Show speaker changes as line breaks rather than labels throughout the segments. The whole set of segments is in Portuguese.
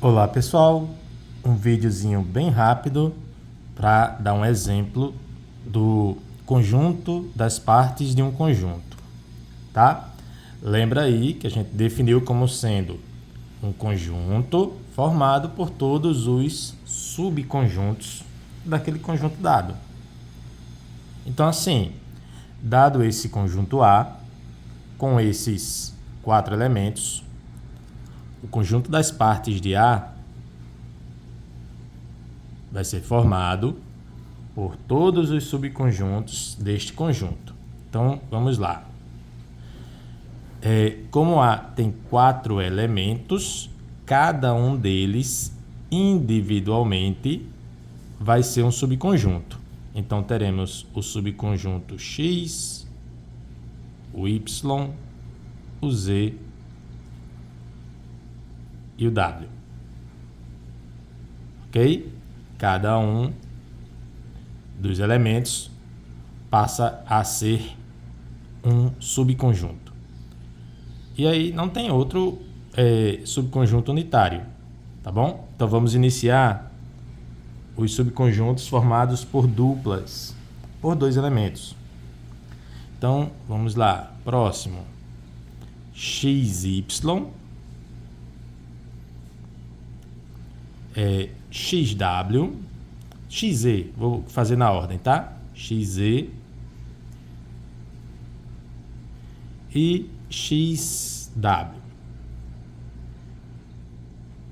Olá pessoal, um videozinho bem rápido para dar um exemplo do conjunto das partes de um conjunto, tá? Lembra aí que a gente definiu como sendo um conjunto formado por todos os subconjuntos daquele conjunto dado. Então assim, dado esse conjunto A, com esses 4 elementos, o conjunto das partes de A vai ser formado por todos os subconjuntos deste conjunto. Então, vamos lá. Como A tem 4 elementos, cada um deles individualmente vai ser um subconjunto. Então, teremos o subconjunto X, o Y, o Z e o W. Ok? Cada um dos elementos passa a ser um subconjunto. E aí não tem outro subconjunto unitário, tá bom? Então vamos iniciar os subconjuntos formados por duplas, por 2 elementos. Então vamos lá, próximo, XY, XW, XZ, vou fazer na ordem, tá? XZ e XW.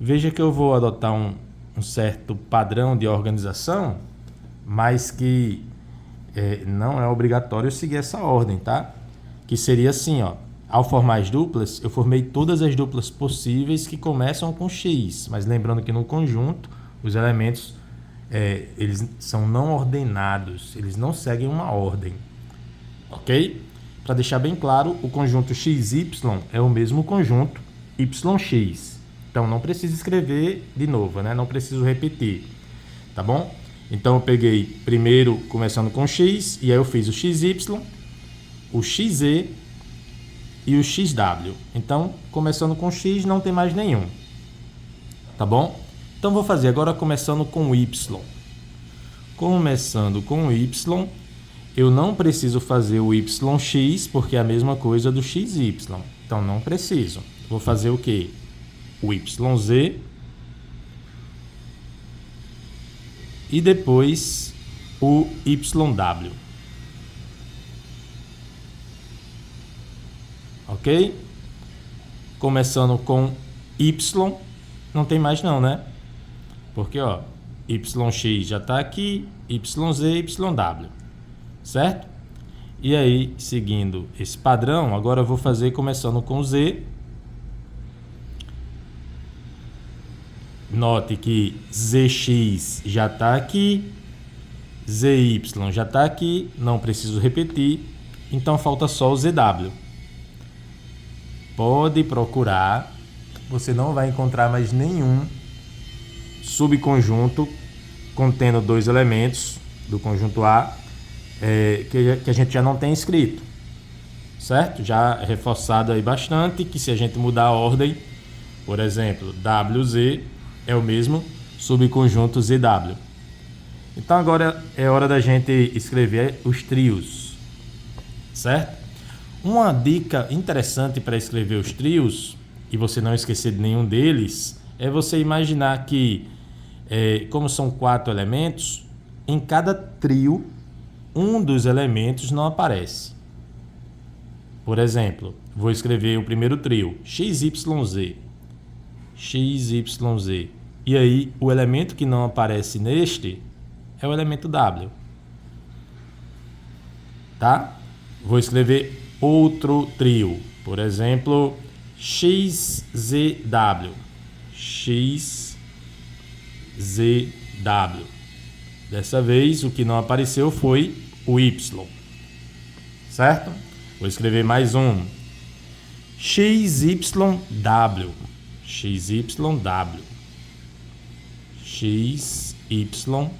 Veja que eu vou adotar um certo padrão de organização, mas que não é obrigatório seguir essa ordem, tá? Que seria assim, ó. Ao formar as duplas, eu formei todas as duplas possíveis que começam com X, mas lembrando que no conjunto, os elementos eles são não ordenados, eles não seguem uma ordem, ok? Para deixar bem claro, o conjunto XY é o mesmo conjunto YX, então não preciso escrever de novo, né? Não preciso repetir, tá bom? Então eu peguei primeiro começando com X, e aí eu fiz o XY, o XZ e o XW. Então, começando com X, não tem mais nenhum. Tá bom? Então, vou fazer agora começando com o Y. Começando com o Y, eu não preciso fazer o YX, porque é a mesma coisa do XY. Então, não preciso. Vou fazer o quê? O YZ. E depois o YW. Ok? Começando com Y, não tem mais não, né? Porque, ó, YX já está aqui, YZ, YW, certo? E aí, seguindo esse padrão, agora eu vou fazer começando com Z. Note que ZX já está aqui, ZY já está aqui, não preciso repetir, então falta só o ZW. Pode procurar, você não vai encontrar mais nenhum subconjunto contendo 2 elementos do conjunto A que a gente já não tem escrito, certo? Já é reforçado aí bastante que se a gente mudar a ordem, por exemplo, WZ é o mesmo subconjunto ZW. Então agora é hora da gente escrever os trios, certo? Uma dica interessante para escrever os trios, e você não esquecer de nenhum deles, é você imaginar que, como são 4 elementos, em cada trio, um dos elementos não aparece. Por exemplo, vou escrever o primeiro trio, XYZ, XYZ. E aí, o elemento que não aparece neste é o elemento W. Tá? Vou escrever outro trio, por exemplo, XZW, XZW. Dessa vez, o que não apareceu foi o Y, certo? Vou escrever mais um, XYW, XYW, XYW.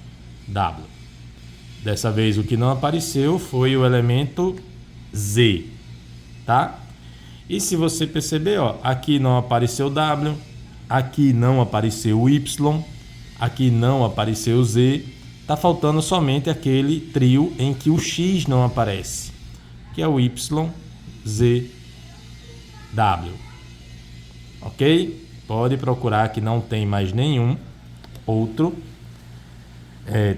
Dessa vez, o que não apareceu foi o elemento Z. Tá? E se você perceber, ó, aqui não apareceu W, aqui não apareceu o Y, aqui não apareceu o Z, está faltando somente aquele trio em que o X não aparece, que é o Y, Z, W. Ok? Pode procurar que não tem mais nenhum outro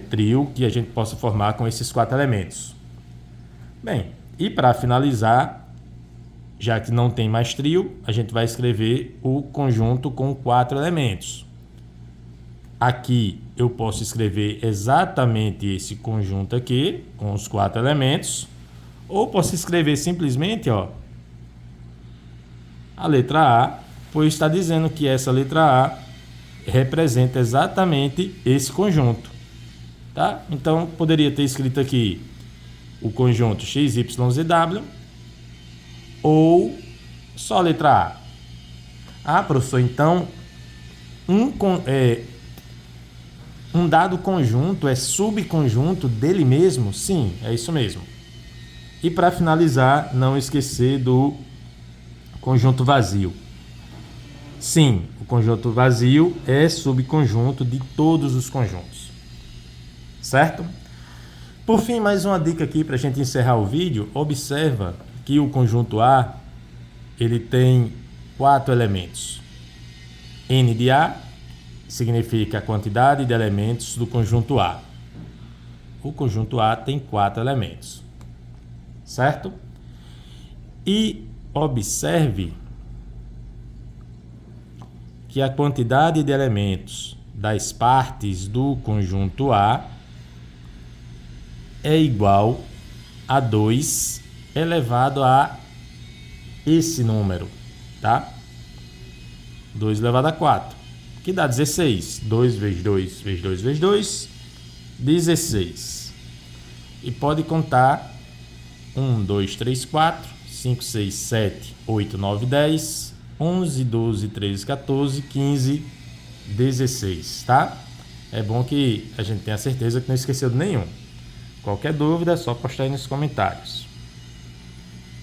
trio que a gente possa formar com esses 4 elementos. Bem, e para finalizar, já que não tem mais trio, a gente vai escrever o conjunto com 4 elementos. Aqui eu posso escrever exatamente esse conjunto aqui, com os 4 elementos, ou posso escrever simplesmente a letra A, pois está dizendo que essa letra A representa exatamente esse conjunto. Tá? Então, poderia ter escrito aqui o conjunto x, y, z, w, ou só a letra A. Ah, professor, então um dado conjunto é subconjunto dele mesmo? Sim, é isso mesmo. E para finalizar, não esquecer do conjunto vazio. Sim, o conjunto vazio é subconjunto de todos os conjuntos. Certo? Por fim, mais uma dica aqui para a gente encerrar o vídeo. Observa que o conjunto A ele tem 4 elementos. N de A significa a quantidade de elementos do conjunto A. O conjunto A tem 4 elementos. Certo? E observe que a quantidade de elementos das partes do conjunto A é igual a 2 elevado a esse número, tá? 2 elevado a 4, que dá 16. 2 vezes 2 vezes 2 vezes 2, 16. E pode contar 1, 2, 3, 4, 5, 6, 7, 8, 9, 10, 11, 12, 13, 14, 15, 16, tá? É bom que a gente tenha certeza que não esqueceu de nenhum. Qualquer dúvida é só postar aí nos comentários.